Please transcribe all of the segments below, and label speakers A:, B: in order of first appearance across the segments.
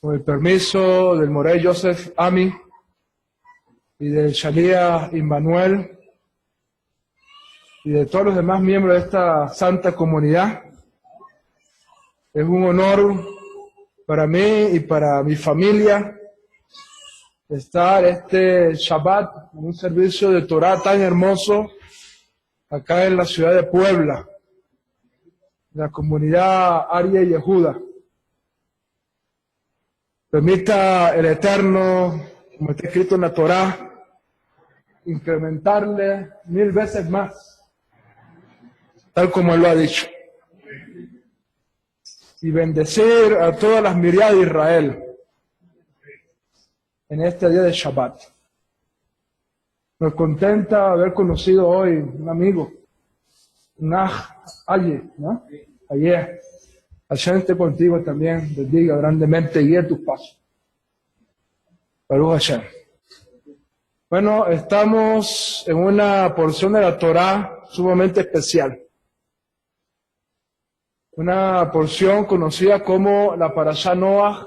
A: Con el permiso del Morey Joseph Ami y del Shalia Immanuel y de todos los demás miembros de esta santa comunidad, es un honor para mí y para mi familia estar este Shabbat en un servicio de Torah tan hermoso acá en la ciudad de Puebla, la comunidad Aria y Yehuda. Permita el Eterno, como está escrito en la Torah, incrementarle 1000 veces más, tal como Él lo ha dicho, y bendecir a todas las miriadas de Israel en este día de Shabbat. Nos contenta haber conocido hoy un amigo, Ayer, ¿no? Ayer. Hashem esté contigo también, bendiga grandemente y guíe tus pasos. Baruch Hashem. Bueno, estamos en una porción de la Torah sumamente especial. Una porción conocida como la Parashá Noach,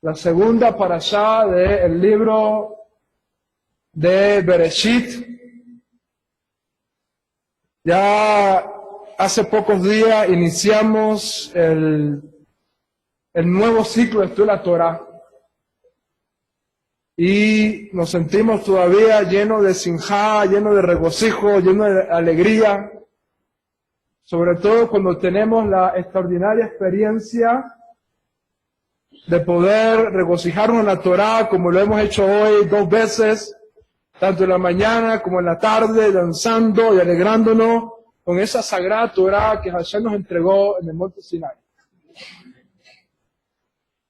A: la segunda Parashá del libro de Bereshit. Ya hace pocos días iniciamos el nuevo ciclo de estudio de la Torah y nos sentimos todavía llenos de sinjá, llenos de regocijo, llenos de alegría, sobre todo cuando tenemos la extraordinaria experiencia de poder regocijarnos en la Torah, como lo hemos hecho hoy 2 veces, tanto en la mañana como en la tarde, danzando y alegrándonos con esa sagrada Torah que Hashem nos entregó en el monte Sinai.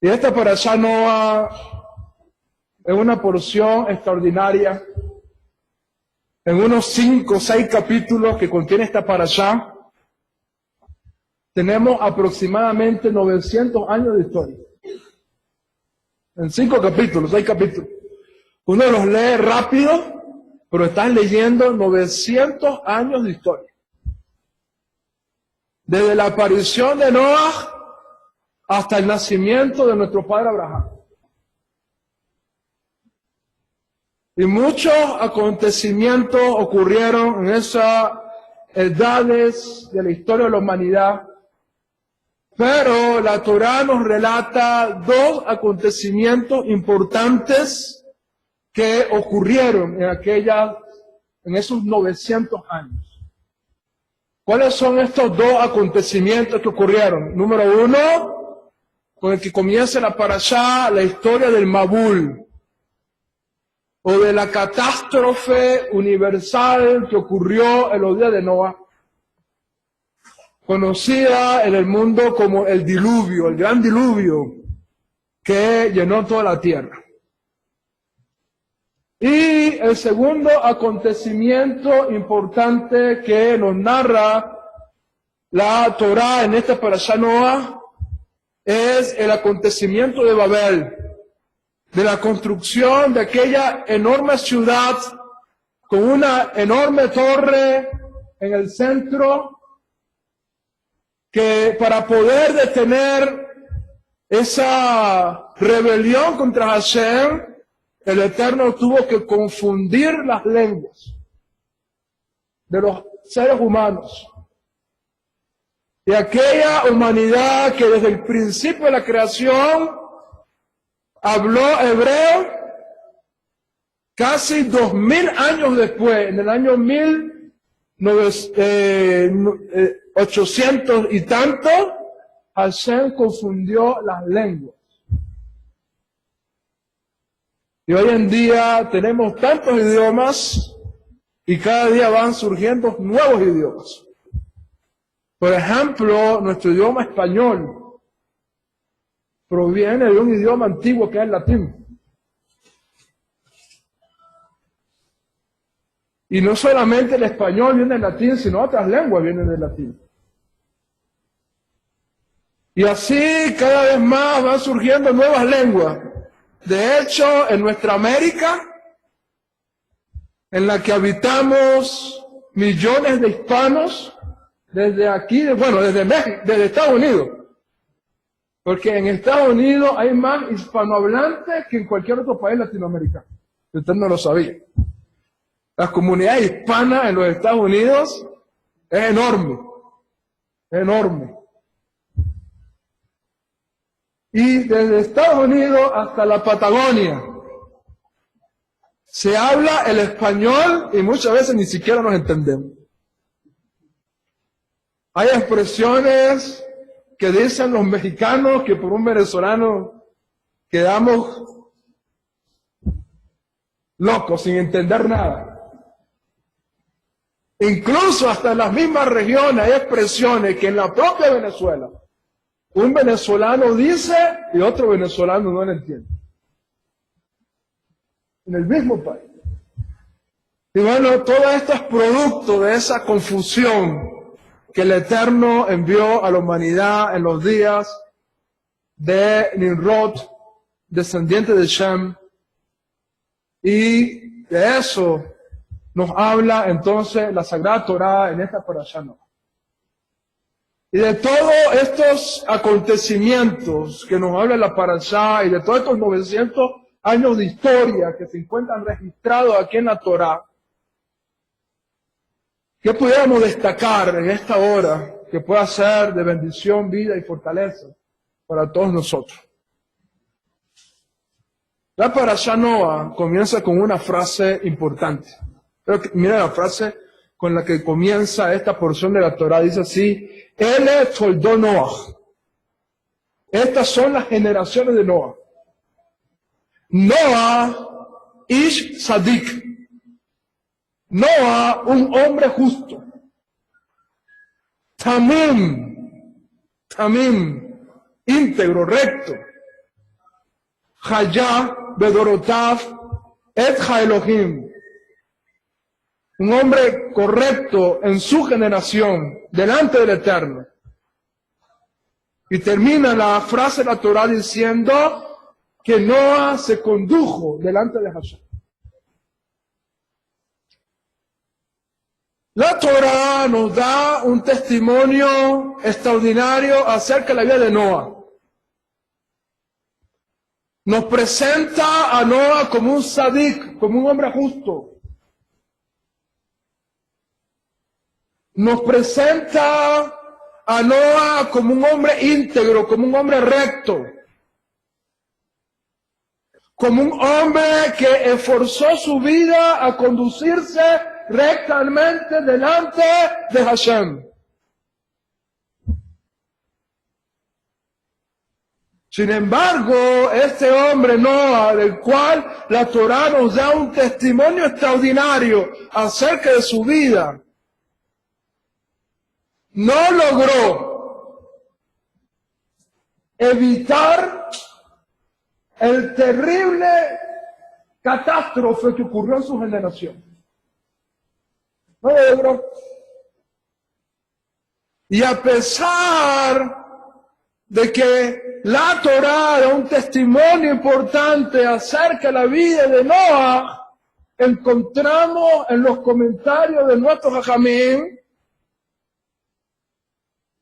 A: Y esta Parashá Noach es una porción extraordinaria. En unos 5 o 6 capítulos que contiene esta Parashá, tenemos aproximadamente 900 años de historia. En 5 capítulos, 6 capítulos. Uno los lee rápido, pero estás leyendo 900 años de historia. Desde la aparición de Noach hasta el nacimiento de nuestro padre Abraham. Y muchos acontecimientos ocurrieron en esas edades de la historia de la humanidad. Pero la Torah nos relata 2 acontecimientos importantes que ocurrieron en esos 900 años. ¿Cuáles son estos 2 acontecimientos que ocurrieron? Número 1, con el que comienza la Parashá, la historia del Mabul, o de la catástrofe universal que ocurrió en los días de Noah, conocida en el mundo como el diluvio, el gran diluvio que llenó toda la tierra. Y el segundo acontecimiento importante que nos narra la Torah en esta Parashá Noach es el acontecimiento de Babel, de la construcción de aquella enorme ciudad con una enorme torre en el centro, que para poder detener esa rebelión contra Hashem, el Eterno tuvo que confundir las lenguas de los seres humanos. Y aquella humanidad que desde el principio de la creación habló hebreo, casi 2000 años después, en el año 1800 y tanto, Hashem confundió las lenguas. Y hoy en día tenemos tantos idiomas y cada día van surgiendo nuevos idiomas. Por ejemplo, nuestro idioma español proviene de un idioma antiguo que es el latín. Y no solamente el español viene del latín, sino otras lenguas vienen del latín. Y así cada vez más van surgiendo nuevas lenguas. De hecho, en nuestra América, en la que habitamos millones de hispanos, desde aquí, bueno, desde México, desde Estados Unidos, Porque en Estados Unidos hay más hispanohablantes que en cualquier otro país latinoamericano. Usted no lo sabía. La comunidad hispana en los Estados Unidos es enorme. Enorme. Y desde Estados Unidos hasta la Patagonia se habla el español y muchas veces ni siquiera nos entendemos. Hay expresiones que dicen los mexicanos que por un venezolano quedamos locos, sin entender nada. Incluso hasta en las mismas regiones hay expresiones que en la propia Venezuela un venezolano dice y otro venezolano no lo entiende. En el mismo país. Y bueno, todo esto es producto de esa confusión que el Eterno envió a la humanidad en los días de Nimrod, descendiente de Shem, y de eso nos habla entonces la Sagrada Torá en esta parashá. Y de todos estos acontecimientos que nos habla la parashá y de todos estos 900 años de historia que se encuentran registrados aquí en la Torá, ¿qué pudiéramos destacar en esta hora que pueda ser de bendición, vida y fortaleza para todos nosotros? La parashá Noah comienza con una frase importante. Mira la frase con la que comienza esta porción de la Torá. Dice así: Ele toldó Noah. Estas son las generaciones de Noah. Noah ish sadik. Noah, un hombre justo. Tamim, íntegro, recto. Hayá bedorotav et ha Elohim. Un hombre correcto en su generación, delante del Eterno. Y termina la frase de la Torá diciendo que Noah se condujo delante de Hashem. La Torá nos da un testimonio extraordinario acerca de la vida de Noah. Nos presenta a Noah como un sadik, como un hombre justo. Nos presenta a Noah como un hombre íntegro, como un hombre recto. Como un hombre que esforzó su vida a conducirse rectamente delante de Hashem. Sin embargo, este hombre Noah, del cual la Torá nos da un testimonio extraordinario acerca de su vida, no logró evitar el terrible catástrofe que ocurrió en su generación. No lo logró. Y a pesar de que la Torá da un testimonio importante acerca de la vida de Noah, encontramos en los comentarios de nuestro Jajamín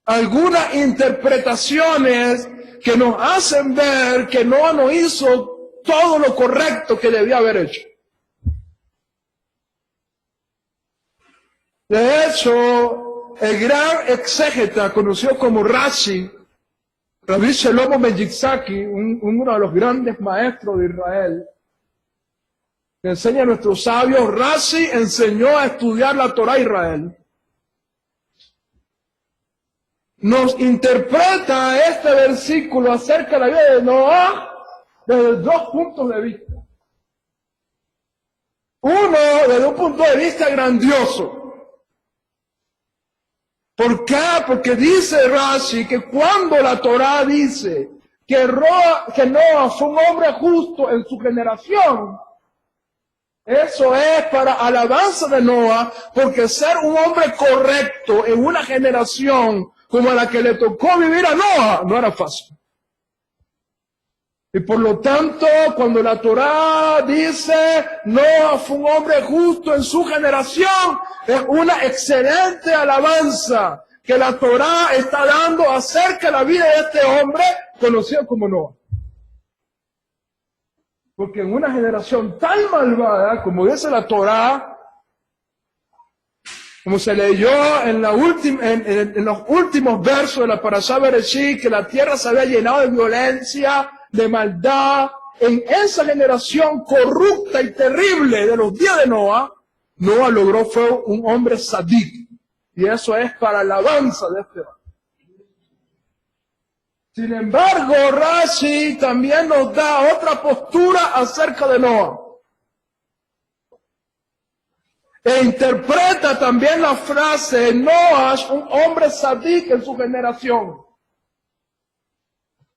A: algunas interpretaciones que nos hacen ver que Noah no hizo todo lo correcto que debía haber hecho. De hecho, el gran exégeta conocido como Rashi, Rabbi Shlomo ben Yitzhaki, uno de los grandes maestros de Israel, que enseña a nuestros sabios, Rashi enseñó a estudiar la Torá a Israel. Nos interpreta este versículo acerca de la vida de Noah desde dos puntos de vista. Uno, desde un punto de vista grandioso. ¿Por qué? Porque dice Rashi que cuando la Torá dice que Noah fue un hombre justo en su generación, eso es para alabanza de Noah, porque ser un hombre correcto en una generación como la que le tocó vivir a Noah no era fácil. Y por lo tanto, cuando la Torá dice Noah fue un hombre justo en su generación, es una excelente alabanza que la Torá está dando acerca de la vida de este hombre conocido como Noah. Porque en una generación tan malvada, como dice la Torá, como se leyó en los últimos versos de la Parashá Bereshit, que la tierra se había llenado de violencia, de maldad, en esa generación corrupta y terrible de los días de Noah, Noah logró fue un hombre sadik. Y eso es para alabanza de este hombre. Sin embargo, Rashi también nos da otra postura acerca de Noah. E interpreta también la frase, Noah, un hombre sadik en su generación,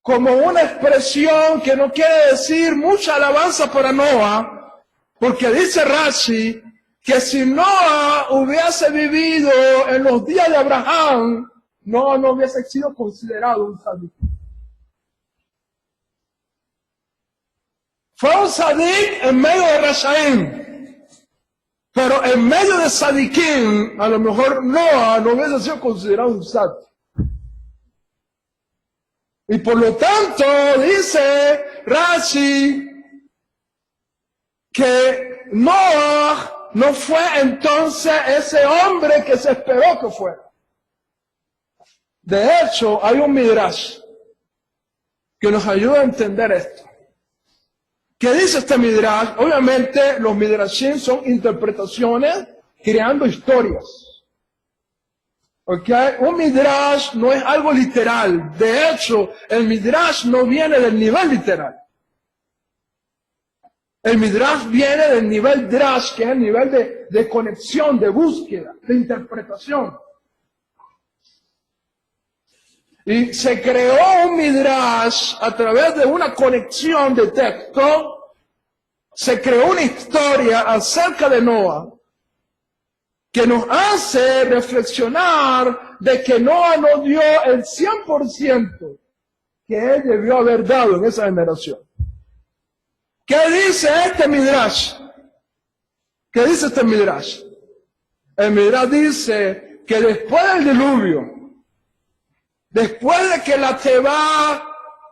A: como una expresión que no quiere decir mucha alabanza para Noah, porque dice Rashi que si Noah hubiese vivido en los días de Abraham, Noah no hubiese sido considerado un sadik. Fue un sadik en medio de Rashaim. Pero en medio de Sadikim, a lo mejor Noah no hubiese sido considerado un sadik. Y por lo tanto, dice Rashi, que Noah no fue entonces ese hombre que se esperó que fuera. De hecho, hay un midrash que nos ayuda a entender esto. ¿Qué dice este midrash? Obviamente los midrashim son interpretaciones creando historias. ¿Ok? Un midrash no es algo literal. De hecho, el midrash no viene del nivel literal. El midrash viene del nivel drash, que es el nivel de conexión, de búsqueda, de interpretación. Y se creó un midrash a través de una conexión de texto. Se creó una historia acerca de Noah que nos hace reflexionar de que Noah no dio el 100% que él debió haber dado en esa generación. ¿Qué dice este midrash? ¿Qué dice este midrash? El midrash dice que después del diluvio, después de que la Tebá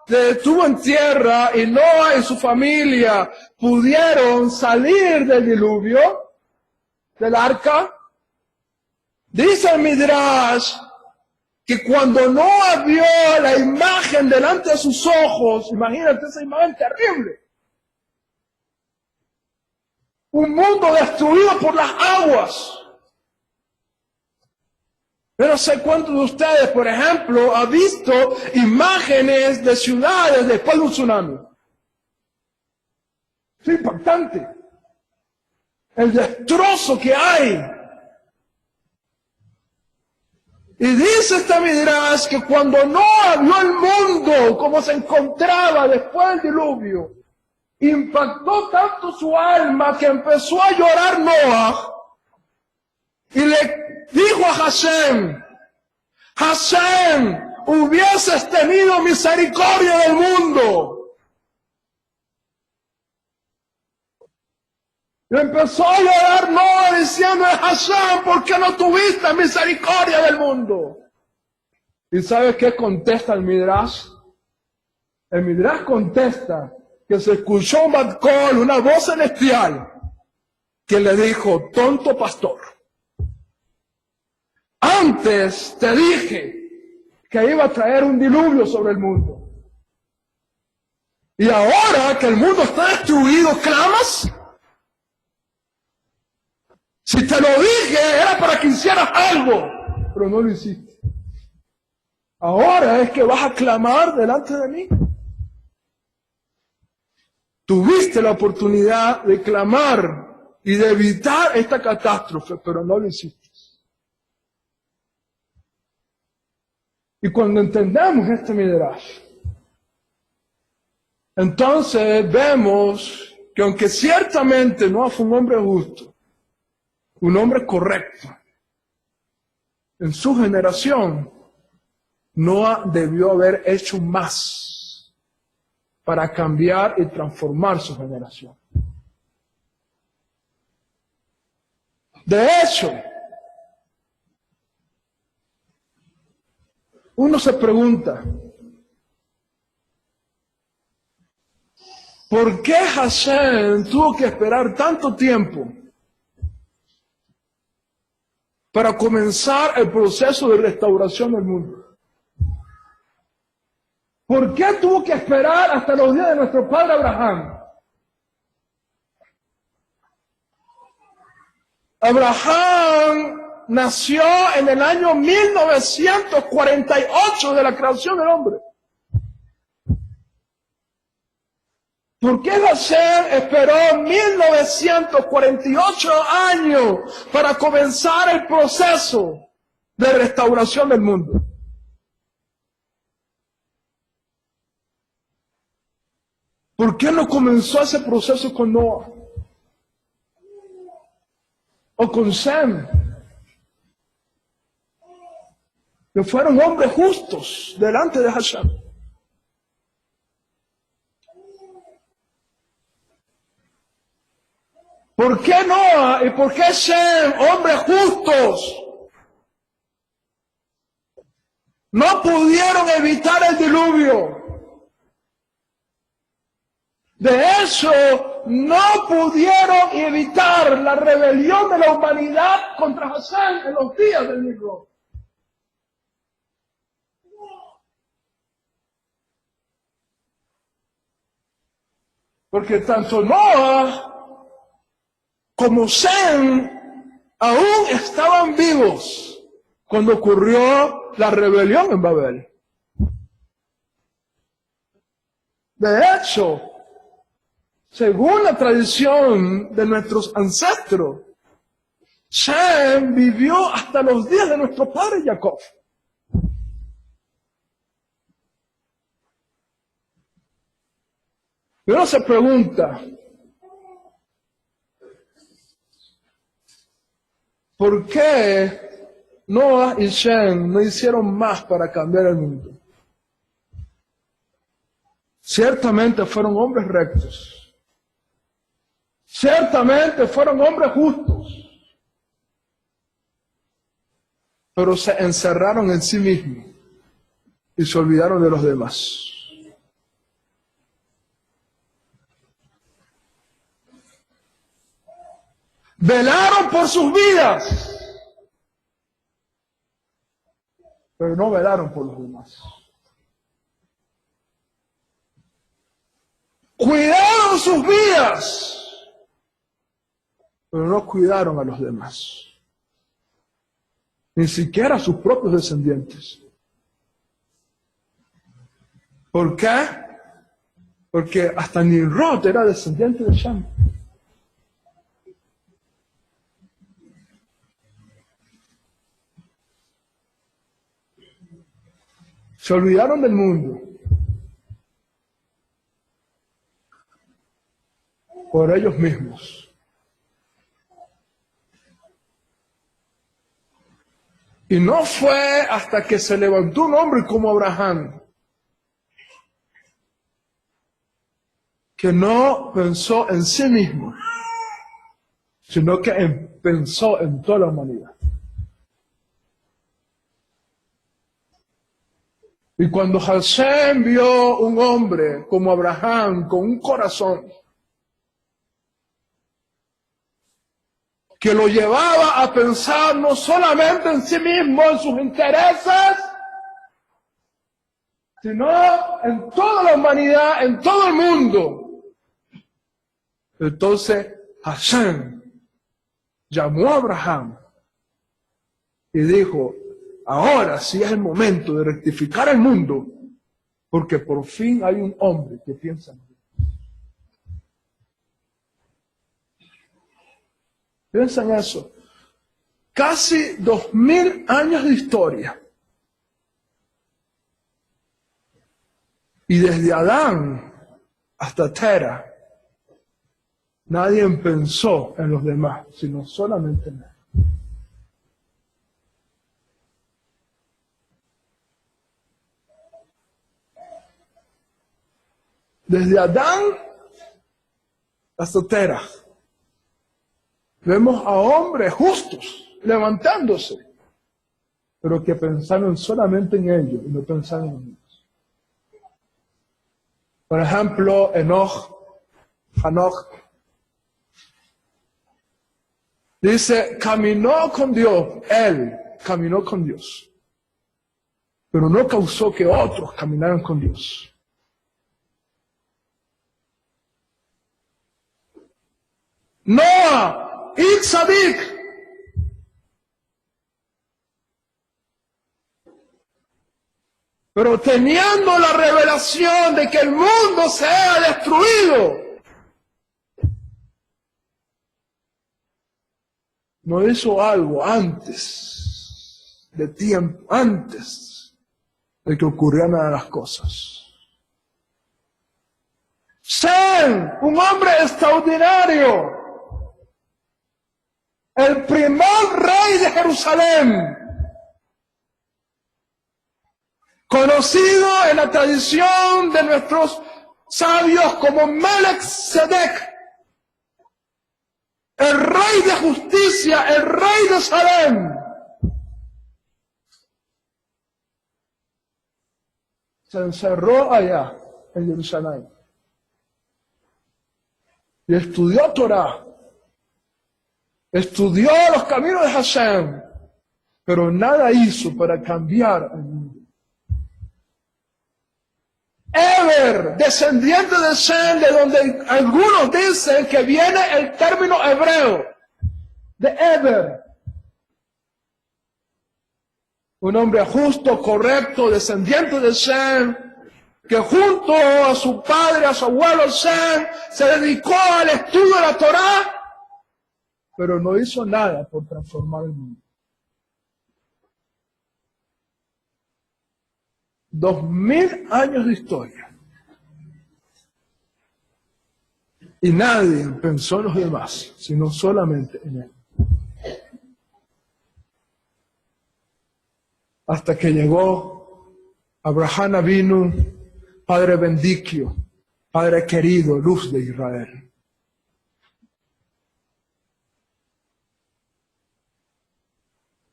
A: se detuvo en tierra y Noah y su familia pudieron salir del diluvio, del arca, dice el midrash que cuando Noah vio la imagen delante de sus ojos, imagínate esa imagen terrible, un mundo destruido por las aguas. Yo no sé cuántos de ustedes, por ejemplo, han visto imágenes de ciudades después de un tsunami. Es impactante. El destrozo que hay. Y dice este midrash que cuando Noah vio el mundo como se encontraba después del diluvio, impactó tanto su alma que empezó a llorar Noah y le dijo a Hashem, Hashem, hubieses tenido misericordia del mundo. Y empezó a llorar Noah diciendo, Hashem, ¿por qué no tuviste misericordia del mundo? ¿Y sabes qué contesta el midrash? El midrash contesta que se escuchó un bat call, una voz celestial, que le dijo, tonto pastor, antes te dije que iba a traer un diluvio sobre el mundo. Y ahora que el mundo está destruido, ¿clamas? Si te lo dije, era para que hicieras algo, pero no lo hiciste. Ahora es que vas a clamar delante de mí. Tuviste la oportunidad de clamar y de evitar esta catástrofe, pero no lo hiciste. Y cuando entendemos este midrash, entonces vemos que aunque ciertamente Noah fue un hombre justo, un hombre correcto, en su generación, Noah debió haber hecho más para cambiar y transformar su generación. De hecho, uno se pregunta, ¿Por qué Hashem tuvo que esperar tanto tiempo para comenzar el proceso de restauración del mundo? ¿Por qué tuvo que esperar hasta los días de nuestro padre Abraham? Abraham nació en el año 1948 de la creación del hombre. ¿Por qué Hashem esperó 1948 años para comenzar el proceso de restauración del mundo? ¿Por qué no comenzó ese proceso con Noah? O con Sem, que fueron hombres justos delante de Hashem. ¿Por qué Noah y por qué Sem, hombres justos, no pudieron evitar el diluvio? De hecho, no pudieron evitar la rebelión de la humanidad contra Hashem en los días del Nimrod. Porque tanto Noah como Sem aún estaban vivos cuando ocurrió la rebelión en Babel. De hecho, según la tradición de nuestros ancestros, Sem vivió hasta los días de nuestro padre Jacob. Y uno se pregunta, ¿por qué Noah y Sem no hicieron más para cambiar el mundo? Ciertamente fueron hombres rectos. Ciertamente fueron hombres justos. Pero se encerraron en sí mismos y se olvidaron de los demás. Velaron por sus vidas, pero no velaron por los demás. Cuidaron sus vidas, pero no cuidaron a los demás. Ni siquiera a sus propios descendientes. ¿Por qué? Porque hasta Nimrod era descendiente de Shem. Se olvidaron del mundo por ellos mismos. Y no fue hasta que se levantó un hombre como Abraham que no pensó en sí mismo, sino que pensó en toda la humanidad. Y cuando Hashem vio un hombre como Abraham con un corazón que lo llevaba a pensar no solamente en sí mismo, en sus intereses, sino en toda la humanidad, en todo el mundo. Entonces Hashem llamó a Abraham y dijo, ahora sí es el momento de rectificar el mundo, porque por fin hay un hombre que piensa en mí. Piensa en eso. Casi 2000 años de historia. Y desde Adán hasta Tera, nadie pensó en los demás, sino solamente en él. Desde Adán hasta Tera, vemos a hombres justos levantándose, pero que pensaron solamente en ellos y no pensaron en ellos. Por ejemplo, Enoch Hanoch. Dice, caminó con Dios, él caminó con Dios, pero no causó que otros caminaran con Dios. Noah, Itzadik, pero teniendo la revelación de que el mundo se ha destruido, no hizo algo antes de tiempo, antes de que ocurrieran las cosas. Sem, un hombre extraordinario, el primer rey de Jerusalén, conocido en la tradición de nuestros sabios como Melech-Sedek, el rey de justicia, el rey de Salem. Se encerró allá en Jerusalén y estudió Torah, estudió los caminos de Hashem, pero nada hizo para cambiar el mundo. Eber, descendiente de Sem, de donde algunos dicen que viene el término hebreo de Eber. Un hombre justo, correcto, descendiente de Sem, que junto a su padre, a su abuelo Sem, se dedicó al estudio de la Torá, pero no hizo nada por transformar el mundo. 2000 años de historia. Y nadie pensó en los demás, sino solamente en él. Hasta que llegó Abraham Avinu, Padre bendito, Padre querido, luz de Israel.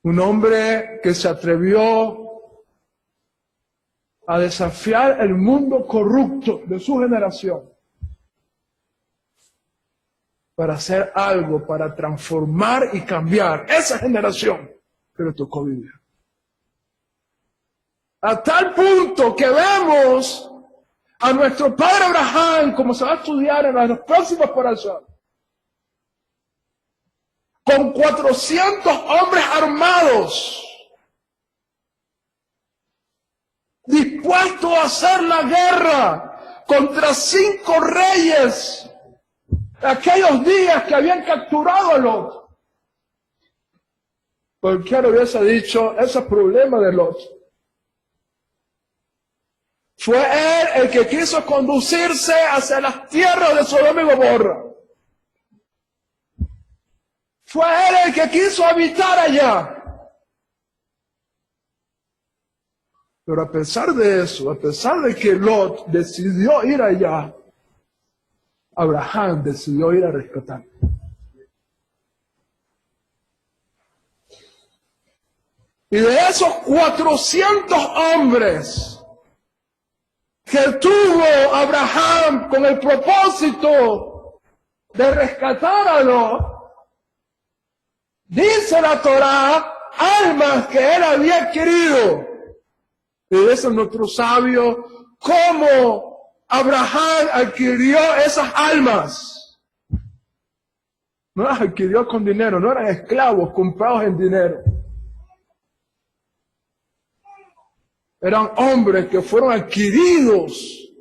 A: Un hombre que se atrevió a desafiar el mundo corrupto de su generación para hacer algo, para transformar y cambiar esa generación que le tocó vivir. A tal punto que vemos a nuestro padre Abraham, como se va a estudiar en las próximas porciones, con 400 hombres armados, dispuesto a hacer la guerra contra 5 reyes de aquellos días que habían capturado a Lot. Cualquiera hubiese dicho, ese es problema de Lot. Fue él el que quiso conducirse hacia las tierras de Sodoma y Gomorra. Fue él el que quiso habitar allá. Pero a pesar de eso, a pesar de que Lot decidió ir allá, Abraham decidió ir a rescatar. Y de esos 400 hombres que tuvo Abraham con el propósito de rescatar a Lot, dice la Torá, almas que él había adquirido. Y dice nuestro sabio, cómo Abraham adquirió esas almas. No las adquirió con dinero, no eran esclavos comprados en dinero. Eran hombres que fueron adquiridos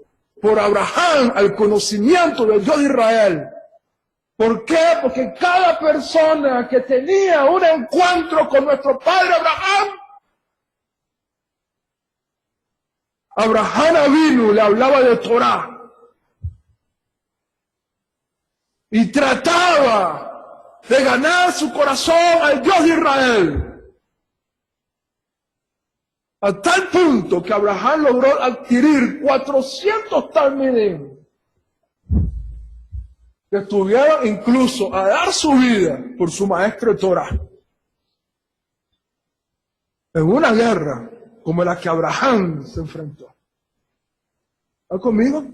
A: por Abraham al conocimiento del Dios de Israel. ¿Por qué? Porque cada persona que tenía un encuentro con nuestro padre Abraham Avinu le hablaba de Torah. Y trataba de ganar su corazón al Dios de Israel. A tal punto que Abraham logró adquirir 400 talmidim que estuvieron incluso a dar su vida por su maestro de Torah. En una guerra como la que Abraham se enfrentó. ¿Está conmigo?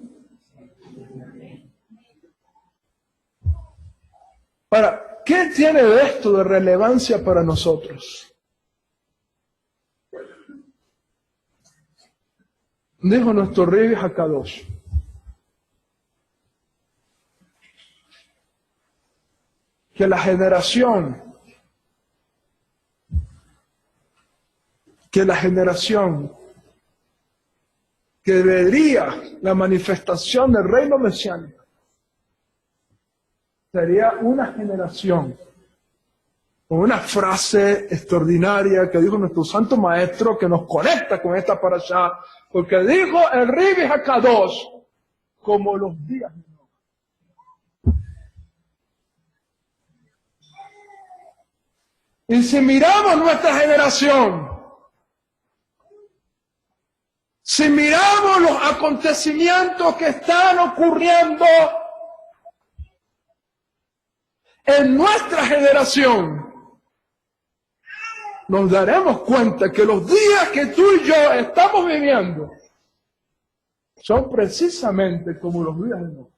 A: Ahora, ¿qué tiene de esto de relevancia para nosotros? Dijo nuestro Rebbe Hakadosh: que la generación que vería la manifestación del reino mesiánico sería una generación con una frase extraordinaria que dijo nuestro santo maestro, que nos conecta con esta parashá, porque dijo el Rebbe Hakadosh: como los días de Noé. Y si miramos nuestra generación, si miramos los acontecimientos que están ocurriendo en nuestra generación, nos daremos cuenta que los días que tú y yo estamos viviendo son precisamente como los días de Noé.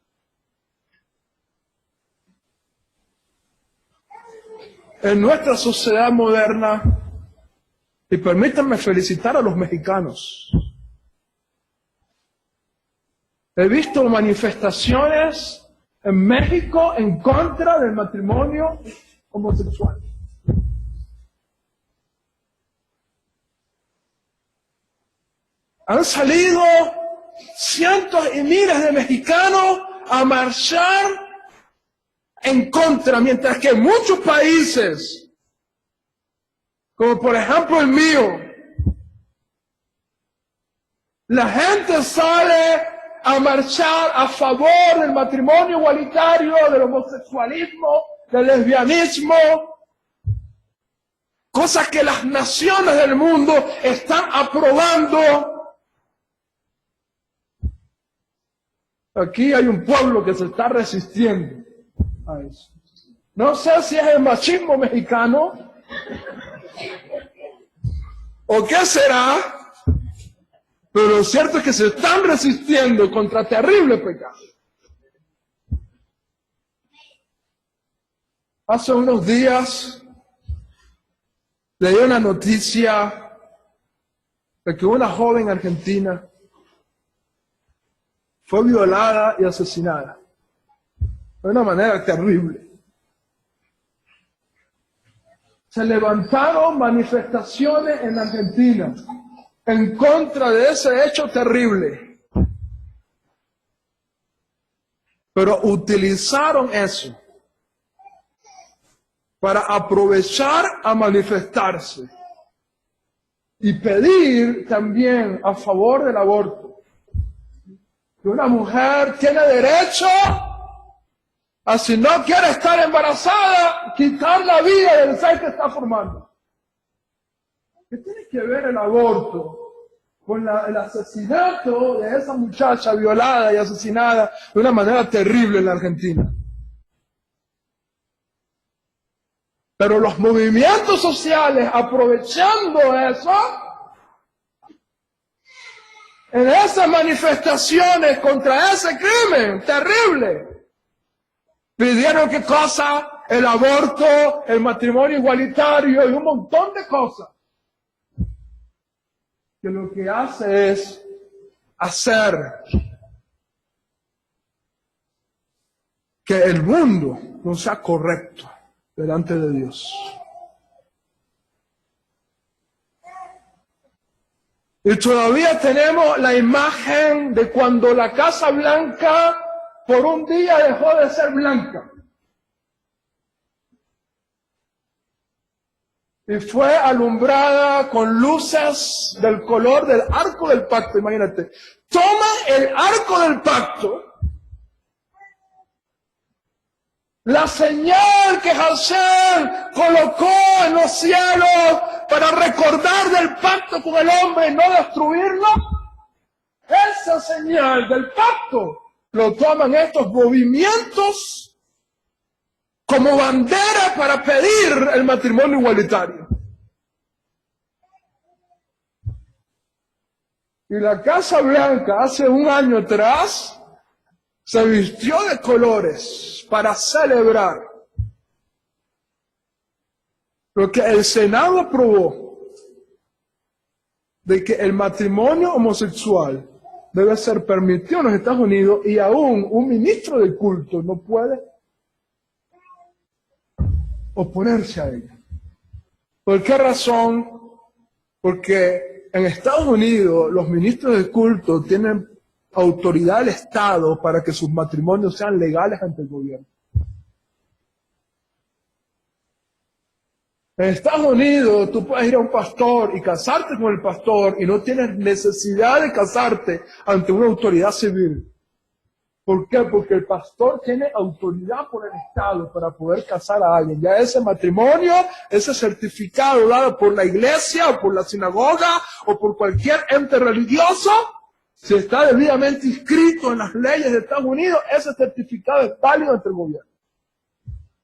A: En nuestra sociedad moderna, y permítanme felicitar a los mexicanos, he visto manifestaciones en México en contra del matrimonio homosexual. Han salido cientos y miles de mexicanos a marchar en contra, mientras que en muchos países, como por ejemplo el mío, la gente sale a marchar a favor del matrimonio igualitario, del homosexualismo, del lesbianismo, cosas que las naciones del mundo están aprobando. Aquí hay un pueblo que se está resistiendo a eso. No sé si es el machismo mexicano o qué será, pero lo cierto es que se están resistiendo contra terrible pecado. Hace unos días leí una noticia de que una joven argentina fue violada y asesinada de una manera terrible. Se levantaron manifestaciones en Argentina en contra de ese hecho terrible, pero utilizaron eso para aprovechar a manifestarse y pedir también a favor del aborto. Que una mujer tiene derecho a, si no quiere estar embarazada, quitar la vida del ser que está formando. ¿Qué tiene que ver el aborto con el asesinato de esa muchacha violada y asesinada de una manera terrible en la Argentina? Pero los movimientos sociales, aprovechando eso, en esas manifestaciones contra ese crimen terrible, pidieron qué cosa, el aborto, el matrimonio igualitario y un montón de cosas, que lo que hace es hacer que el mundo no sea correcto delante de Dios. Y todavía tenemos la imagen de cuando la Casa Blanca por un día dejó de ser blanca y fue alumbrada con luces del color del arco del pacto. Imagínate, toma el arco del pacto, la señal que Hashem colocó en los cielos para recordar del pacto con el hombre y no destruirlo. Esa señal del pacto lo toman estos movimientos como bandera para pedir el matrimonio igualitario. Y la Casa Blanca hace un año atrás se vistió de colores para celebrar Porque el Senado aprobó de que el matrimonio homosexual debe ser permitido en los Estados Unidos y aún un ministro del culto no puede oponerse a ello. ¿Por qué razón? Porque en Estados Unidos los ministros del culto tienen autoridad del Estado para que sus matrimonios sean legales ante el gobierno. En Estados Unidos tú puedes ir a un pastor y casarte con el pastor y no tienes necesidad de casarte ante una autoridad civil. ¿Por qué? Porque el pastor tiene autoridad por el Estado para poder casar a alguien. Ya ese matrimonio, ese certificado dado por la iglesia o por la sinagoga o por cualquier ente religioso, si está debidamente inscrito en las leyes de Estados Unidos, ese certificado es válido ante el gobierno.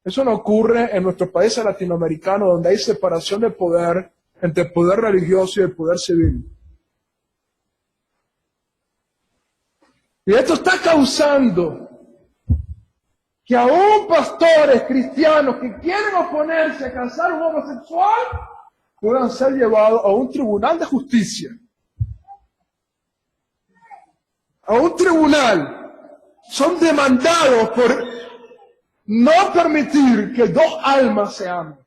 A: Eso no ocurre en nuestros países latinoamericanos, donde hay separación de poder entre el poder religioso y el poder civil. Y esto está causando que aún pastores cristianos que quieren oponerse a casar a un homosexual puedan ser llevados a un tribunal de justicia. A un tribunal. Son demandados por no permitir que dos almas se amen.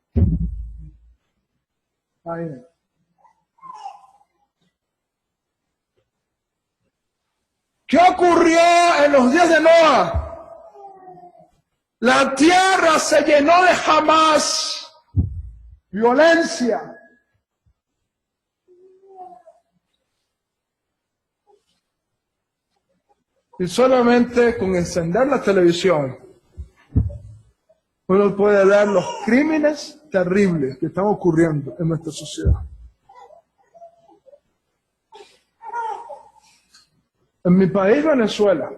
A: Ahí. ¿Qué ocurrió en los días de Noa? La tierra se llenó de Hamás, violencia. Y solamente con encender la televisión, uno puede ver los crímenes terribles que están ocurriendo en nuestra sociedad. En mi país, Venezuela,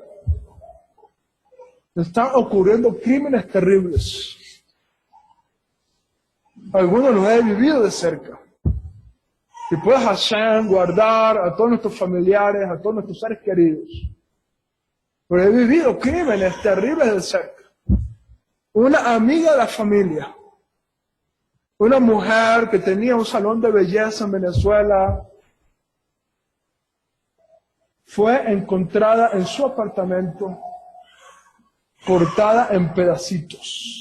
A: están ocurriendo crímenes terribles. Algunos los he vivido de cerca. Y puedes hacer, guardar a todos nuestros familiares, a todos nuestros seres queridos. Pero he vivido crímenes terribles de cerca. Una amiga de la familia, una mujer que tenía un salón de belleza en Venezuela, fue encontrada en su apartamento, cortada en pedacitos.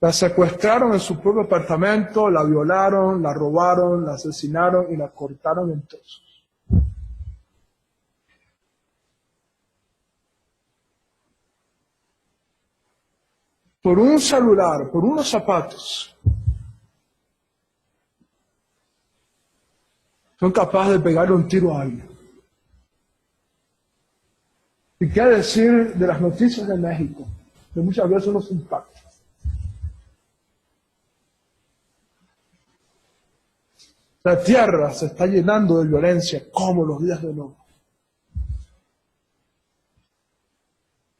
A: La secuestraron en su propio apartamento, la violaron, la robaron, la asesinaron y la cortaron en trozos. Por un celular, por unos zapatos, son capaces de pegarle un tiro a alguien. ¿Y qué decir de las noticias de México? Que muchas veces uno se impacta. La tierra se está llenando de violencia como los días de Noa.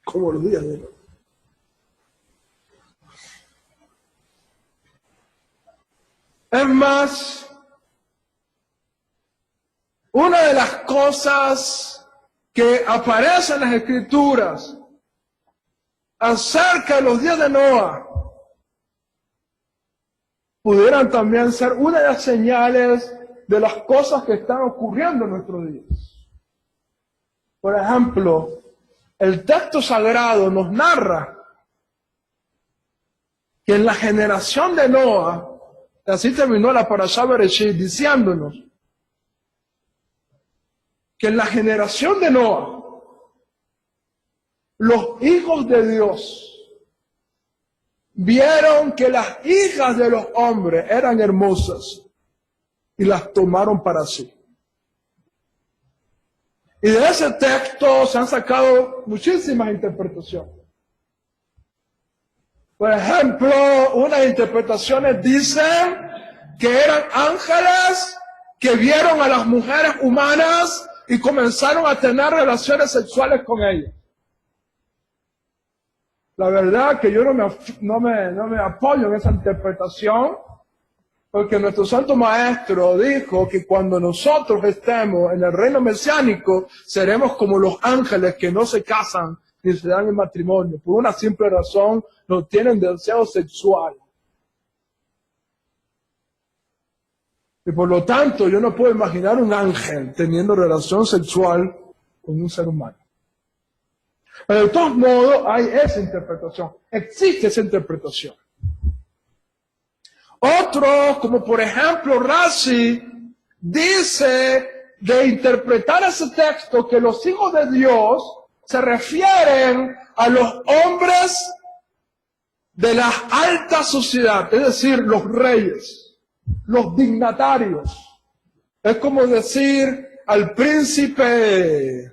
A: Como los días de Noa. Es más, una de las cosas que aparece en las Escrituras acerca de los días de Noa pudieran también ser una de las señales de las cosas que están ocurriendo en nuestros días. Por ejemplo, el texto sagrado nos narra que en la generación de Noa, así terminó la Parashá Bereshit, diciéndonos que en la generación de Noa, los hijos de Dios vieron que las hijas de los hombres eran hermosas y las tomaron para sí. Y de ese texto se han sacado muchísimas interpretaciones. Por ejemplo, unas interpretaciones dicen que eran ángeles que vieron a las mujeres humanas y comenzaron a tener relaciones sexuales con ellas. La verdad que yo no me apoyo en esa interpretación, porque nuestro Santo Maestro dijo que cuando nosotros estemos en el reino mesiánico, seremos como los ángeles que no se casan ni se dan en matrimonio. Por una simple razón, no tienen deseo sexual. Y por lo tanto, yo no puedo imaginar un ángel teniendo relación sexual con un ser humano. Pero de todos modos, hay esa interpretación. Existe esa interpretación. Otros, como por ejemplo Rashi, dice de interpretar ese texto que los hijos de Dios se refieren a los hombres de la alta sociedad, es decir, los reyes, los dignatarios. Es como decir al príncipe,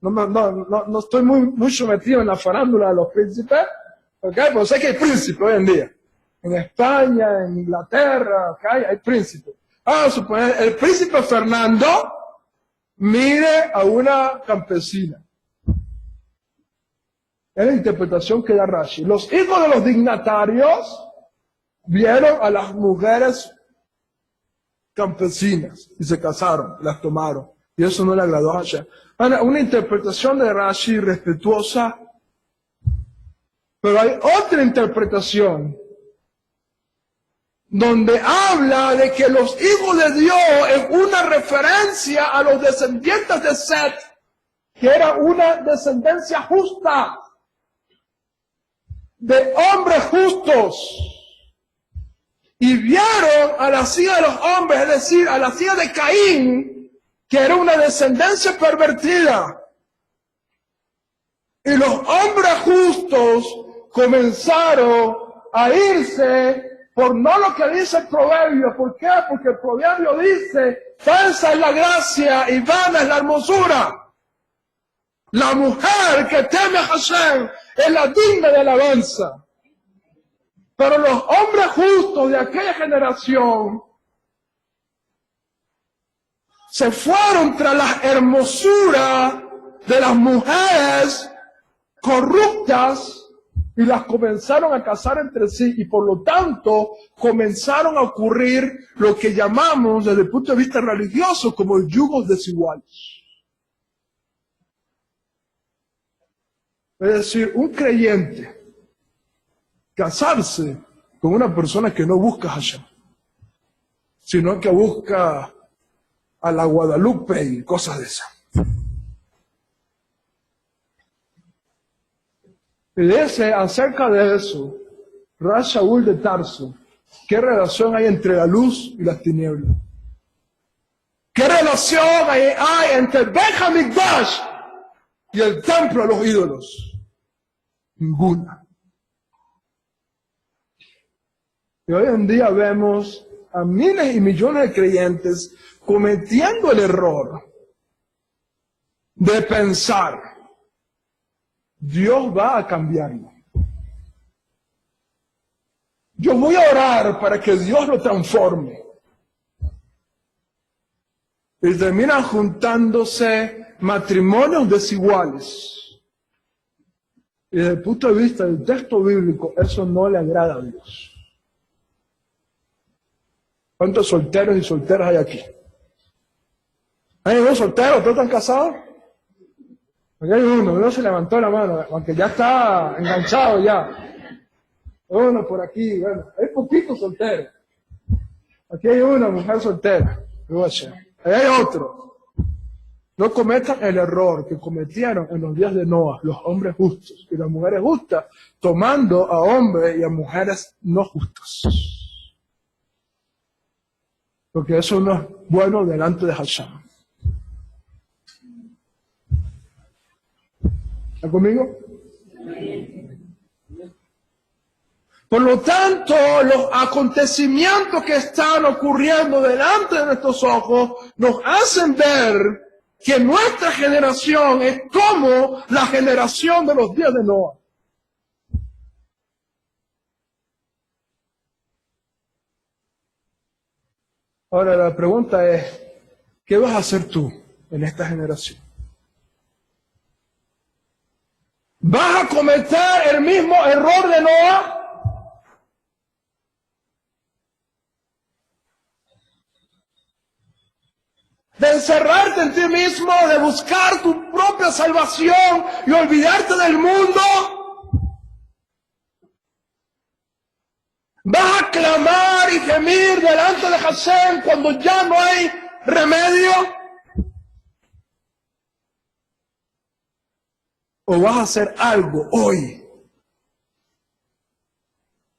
A: no estoy mucho metido en la farándula de los príncipes, ¿okay? Pero sé que hay príncipes hoy en día. En España, en Inglaterra, ¿okay? Hay príncipes. Vamos a suponer, el príncipe Fernando mire a una campesina. Es la interpretación que da Rashi. Los hijos de los dignatarios vieron a las mujeres campesinas y se casaron, las tomaron. Y eso no le agradó a Hashem. Una interpretación de Rashi respetuosa, pero hay otra interpretación donde habla de que los hijos de Dios es una referencia a los descendientes de Set, que era una descendencia justa, de hombres justos, y vieron a la hija de los hombres, es decir, a la hija de Caín, que era una descendencia pervertida. Y los hombres justos comenzaron a irse por no lo que dice el proverbio. ¿Por qué? Porque el proverbio dice, falsa es la gracia y vana es la hermosura. La mujer que teme a Hashem es la digna de alabanza. Pero los hombres justos de aquella generación se fueron tras la hermosura de las mujeres corruptas y las comenzaron a casar entre sí, y por lo tanto comenzaron a ocurrir lo que llamamos desde el punto de vista religioso como yugos desiguales. Es decir, un creyente casarse con una persona que no busca a Hashem, sino que busca a la Guadalupe y cosas de esas. Y dice acerca de eso, Rav Shaul de Tarso, ¿qué relación hay entre la luz y las tinieblas? ¿Qué relación hay entre el Beit HaMikdash y el templo de los ídolos? Ninguna. Y hoy en día vemos a miles y millones de creyentes cometiendo el error de pensar, Dios va a cambiarlo. Yo voy a orar para que Dios lo transforme. Y terminan juntándose matrimonios desiguales. Y desde el punto de vista del texto bíblico, eso no le agrada a Dios. ¿Cuántos solteros y solteras hay aquí? ¿Hay algún soltero? ¿Todos están casados? Aquí hay uno se levantó la mano, aunque ya está enganchado ya. Uno por aquí, bueno, hay poquitos solteros. Aquí hay una mujer soltera. Ahí hay otro. No cometan el error que cometieron en los días de Noah los hombres justos y las mujeres justas, tomando a hombres y a mujeres no justas. Porque eso no es bueno delante de Hashem. ¿Está conmigo? Por lo tanto, los acontecimientos que están ocurriendo delante de nuestros ojos nos hacen ver que nuestra generación es como la generación de los días de Noah. Ahora la pregunta es, ¿qué vas a hacer tú en esta generación? ¿Vas a cometer el mismo error de Noah? De encerrarte en ti mismo, de buscar tu propia salvación y olvidarte del mundo? ¿Vas a clamar y gemir delante de Hashem cuando ya no hay remedio? ¿O vas a hacer algo hoy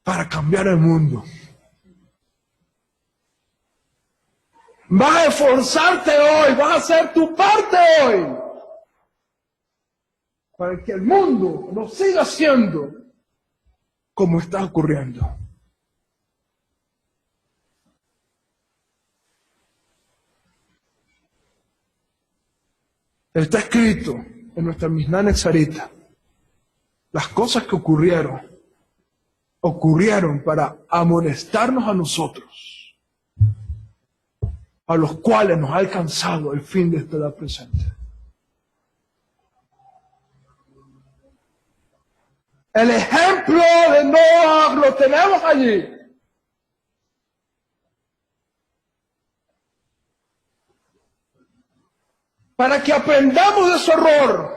A: para cambiar el mundo? Vas a esforzarte hoy, vas a hacer tu parte hoy para que el mundo no siga siendo como está ocurriendo. Está escrito en nuestra Mishnah Netzarita. Las cosas que ocurrieron para amonestarnos a nosotros, a los cuales nos ha alcanzado el fin de esta edad presente. El ejemplo de Noah lo tenemos allí. Para que aprendamos de su error.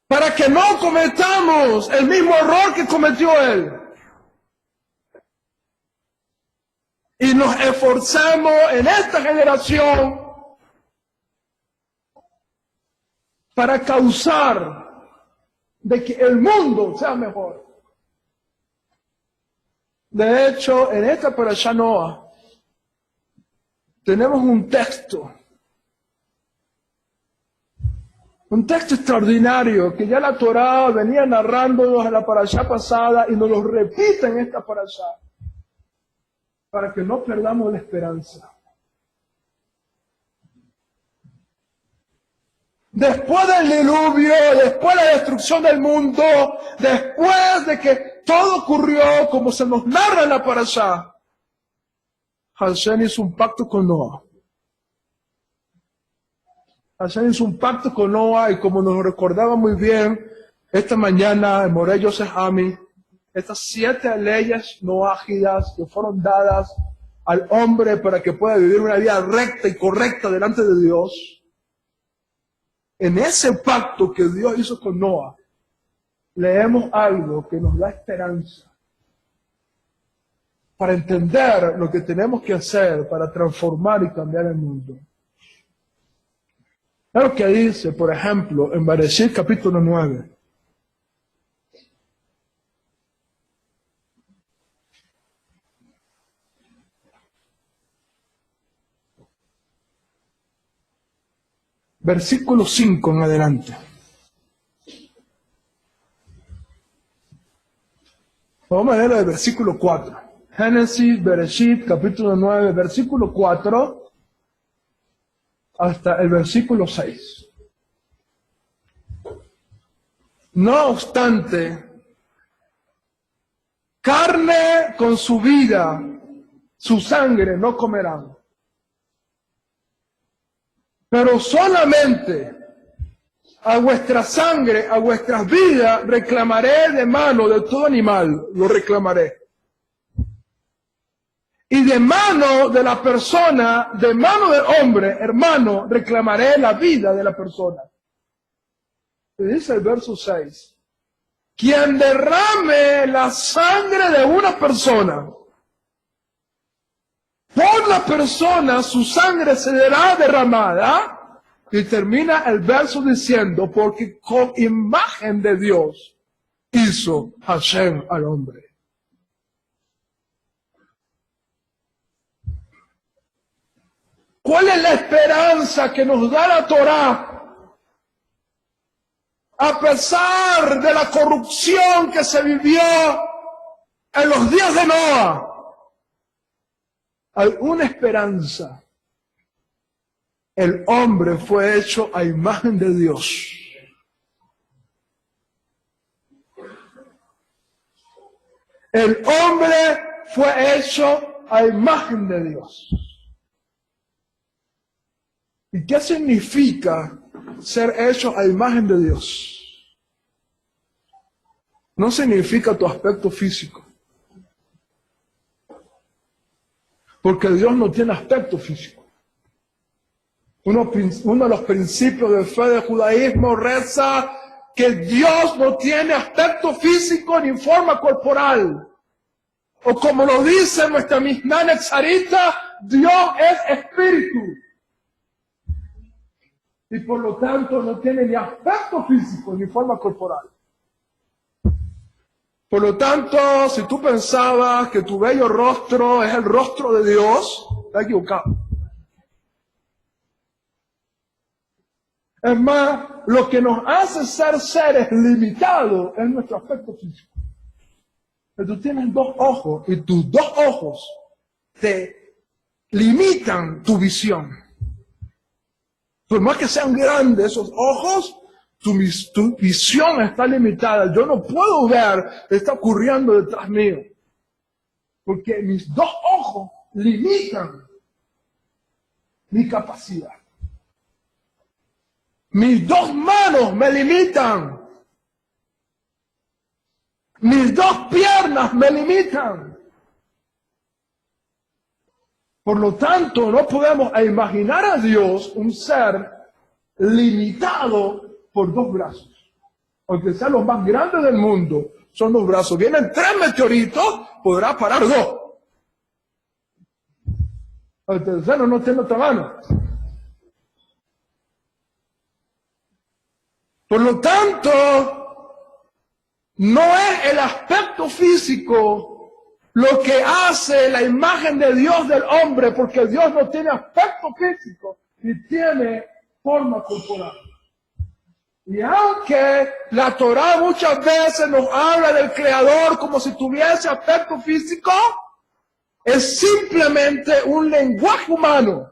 A: Para que no cometamos el mismo error que cometió él. Y nos esforzamos en esta generación para causar de que el mundo sea mejor. De hecho, en esta parashá Noah tenemos un texto extraordinario que ya la Torá venía narrándonos en la parashá pasada y nos lo repite en esta parashá para que no perdamos la esperanza. Después del diluvio, después de la destrucción del mundo, después de que todo ocurrió como se nos narra en la parashá, Hashem hizo un pacto con Noah. Hashem hizo un pacto con Noah y como nos recordaba muy bien esta mañana en Moreh Yosef Ami, estas 7 leyes noágidas que fueron dadas al hombre para que pueda vivir una vida recta y correcta delante de Dios. En ese pacto que Dios hizo con Noah, leemos algo que nos da esperanza para entender lo que tenemos que hacer para transformar y cambiar el mundo. Es lo que dice, por ejemplo, en Bereshit capítulo 9. Versículo 5 en adelante. Vamos a leer el versículo 4. Génesis, Bereshit, capítulo 9, versículo 4 hasta el versículo 6. No obstante, carne con su vida, su sangre no comerán. Pero solamente a vuestra sangre, a vuestras vidas, reclamaré de mano de todo animal, lo reclamaré. Y de mano de la persona, de mano del hombre, hermano, reclamaré la vida de la persona. Y dice el verso 6. Quien derrame la sangre de una persona, por la persona su sangre será derramada. Y termina el verso diciendo, porque con imagen de Dios hizo Hashem al hombre. ¿Cuál es la esperanza que nos da la Torá? A pesar de la corrupción que se vivió en los días de Noah, hay una esperanza. El hombre fue hecho a imagen de Dios. El hombre fue hecho a imagen de Dios. ¿Y qué significa ser hecho a imagen de Dios? No significa tu aspecto físico. Porque Dios no tiene aspecto físico. Uno de los principios de fe del judaísmo reza que Dios no tiene aspecto físico ni forma corporal. O como lo dice nuestra Mishnah Netzarita, Dios es espíritu. Y por lo tanto no tiene ni aspecto físico ni forma corporal. Por lo tanto, si tú pensabas que tu bello rostro es el rostro de Dios, estás equivocado. Es más, lo que nos hace ser seres limitados es nuestro aspecto físico. Pero tú tienes dos ojos y tus dos ojos te limitan tu visión. Por más que sean grandes esos ojos, tu visión está limitada. Yo no puedo ver lo que está ocurriendo detrás mío. Porque mis dos ojos limitan mi capacidad. Mis dos manos me limitan. Mis dos piernas me limitan. Por lo tanto, no podemos imaginar a Dios un ser limitado por dos brazos. Aunque sean los más grandes del mundo, son dos brazos. Vienen 3 meteoritos, podrá parar 2. El tercero no tiene otra mano. Por lo tanto, no es el aspecto físico lo que hace la imagen de Dios del hombre, porque Dios no tiene aspecto físico ni tiene forma corporal. Y aunque la Torá muchas veces nos habla del Creador como si tuviese aspecto físico, es simplemente un lenguaje humano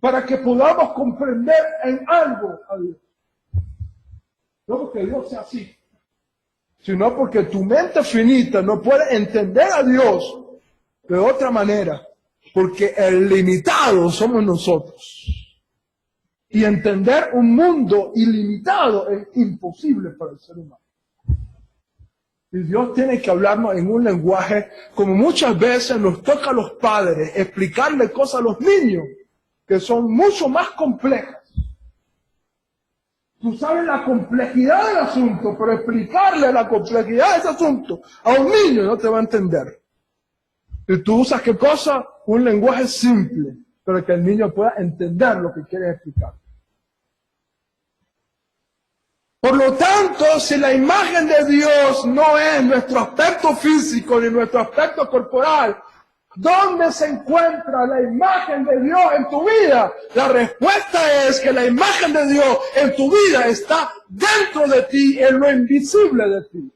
A: para que podamos comprender en algo a Dios. No porque Dios sea así, sino porque tu mente finita no puede entender a Dios de otra manera, porque el limitado somos nosotros. Y entender un mundo ilimitado es imposible para el ser humano. Y Dios tiene que hablarnos en un lenguaje, como muchas veces nos toca a los padres, explicarle cosas a los niños, que son mucho más complejas. Tú sabes la complejidad del asunto, pero explicarle la complejidad de ese asunto a un niño no te va a entender. Y tú usas ¿qué cosa? Un lenguaje simple, para que el niño pueda entender lo que quieres explicar. Por lo tanto, si la imagen de Dios no es nuestro aspecto físico ni nuestro aspecto corporal, ¿dónde se encuentra la imagen de Dios en tu vida? La respuesta es que la imagen de Dios en tu vida está dentro de ti, en lo invisible de ti.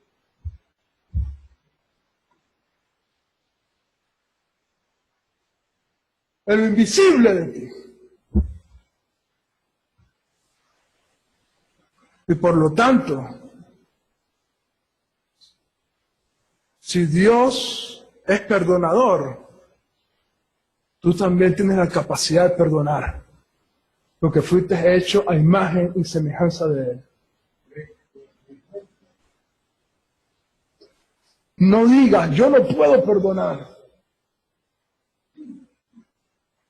A: En lo invisible de ti. Y por lo tanto, si Dios es perdonador, tú también tienes la capacidad de perdonar, porque fuiste hecho a imagen y semejanza de Él. No digas, yo no puedo perdonar.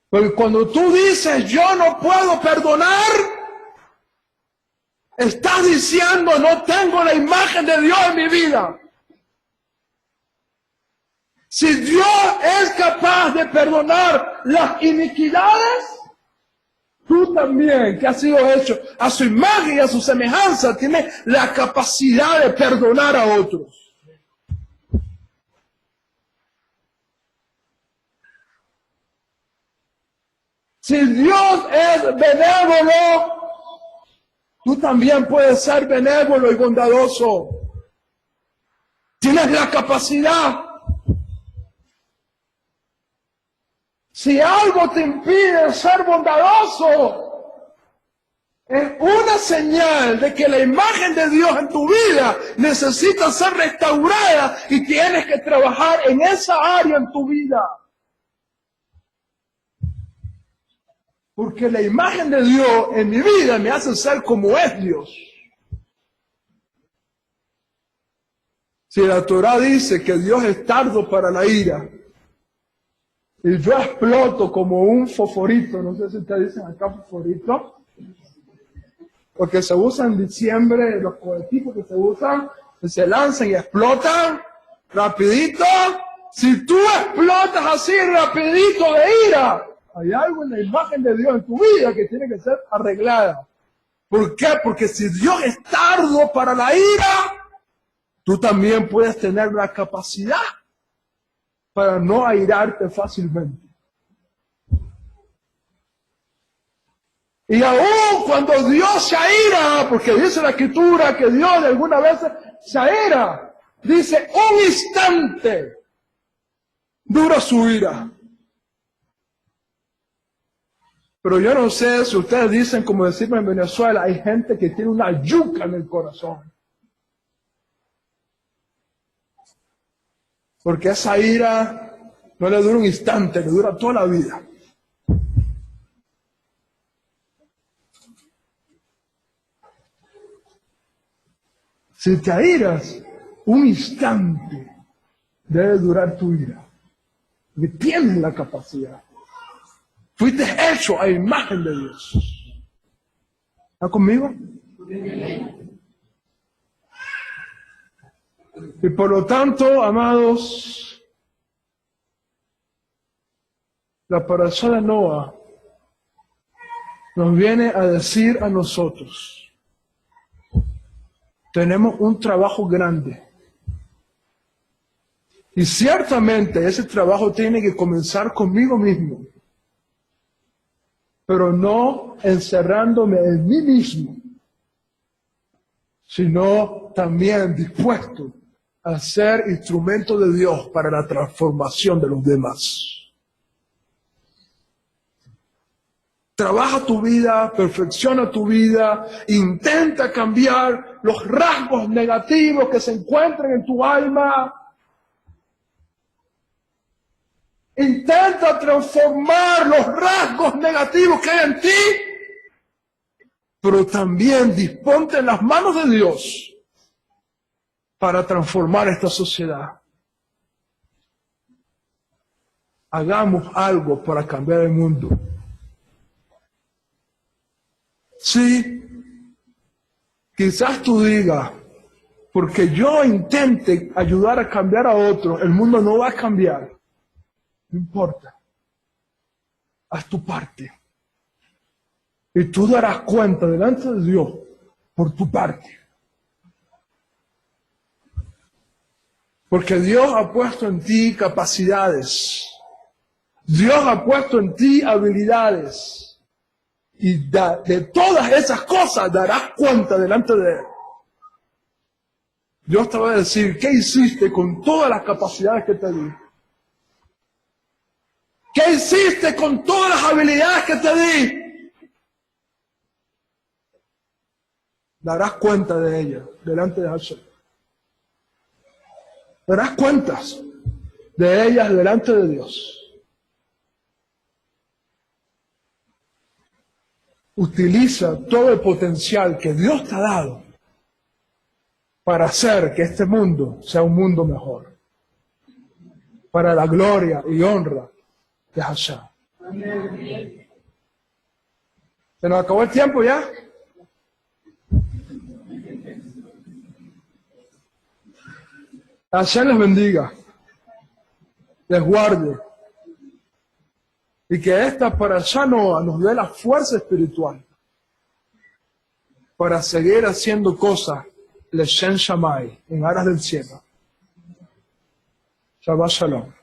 A: Porque cuando tú dices, yo no puedo perdonar, estás diciendo, no tengo la imagen de Dios en mi vida. Si Dios es capaz de perdonar las iniquidades, tú también, que has sido hecho a su imagen y a su semejanza, tienes la capacidad de perdonar a otros. Si Dios es benévolo, tú también puedes ser benévolo y bondadoso. Tienes la capacidad. Si algo te impide ser bondadoso, es una señal de que la imagen de Dios en tu vida necesita ser restaurada y tienes que trabajar en esa área en tu vida. Porque la imagen de Dios en mi vida me hace ser como es Dios. Si la Torá dice que Dios es tardo para la ira y yo exploto como un fosforito, no sé si ustedes dicen acá fosforito, porque se usa en diciembre, los coheticos que se usan, que se lanzan y explotan rapidito. Si tú explotas así rapidito de ira, hay algo en la imagen de Dios en tu vida que tiene que ser arreglada. ¿Por qué? Porque si Dios es tardo para la ira, tú también puedes tener la capacidad para no airarte fácilmente. Y aún cuando Dios se aira, porque dice la Escritura que Dios de alguna vez se aira, dice un instante dura su ira. Pero yo no sé si ustedes dicen, como decimos en Venezuela, hay gente que tiene una yuca en el corazón. Porque esa ira no le dura un instante, le dura toda la vida. Si te airas, un instante debe durar tu ira. Porque tienes la capacidad. Fuiste hecho a imagen de Dios. ¿Está conmigo? Y por lo tanto, amados, la parábola de Noa nos viene a decir a nosotros, tenemos un trabajo grande. Y ciertamente ese trabajo tiene que comenzar conmigo mismo, pero no encerrándome en mí mismo, sino también dispuesto a ser instrumento de Dios para la transformación de los demás. Trabaja tu vida, perfecciona tu vida, intenta cambiar los rasgos negativos que se encuentran en tu alma. Intenta transformar los rasgos negativos que hay en ti, pero también disponte en las manos de Dios para transformar esta sociedad. Hagamos algo para cambiar el mundo. Sí, quizás tú digas, porque yo intente ayudar a cambiar a otro, el mundo no va a cambiar. No importa. Haz tu parte. Y tú darás cuenta delante de Dios por tu parte. Porque Dios ha puesto en ti capacidades. Dios ha puesto en ti habilidades. Y de todas esas cosas darás cuenta delante de Él. Dios te va a decir, ¿qué hiciste con todas las capacidades que te di? ¿Qué hiciste con todas las habilidades que te di? Darás cuenta de ellas delante de Hashem. Darás cuentas de ellas delante de Dios. Utiliza todo el potencial que Dios te ha dado para hacer que este mundo sea un mundo mejor. Para la gloria y honra de Hashem. ¿Se nos acabó el tiempo ya? Hashem les bendiga, les guarde, y que esta parashá Noa nos dé la fuerza espiritual para seguir haciendo cosas Leshem Shammai, en aras del cielo. Shabbat Shalom.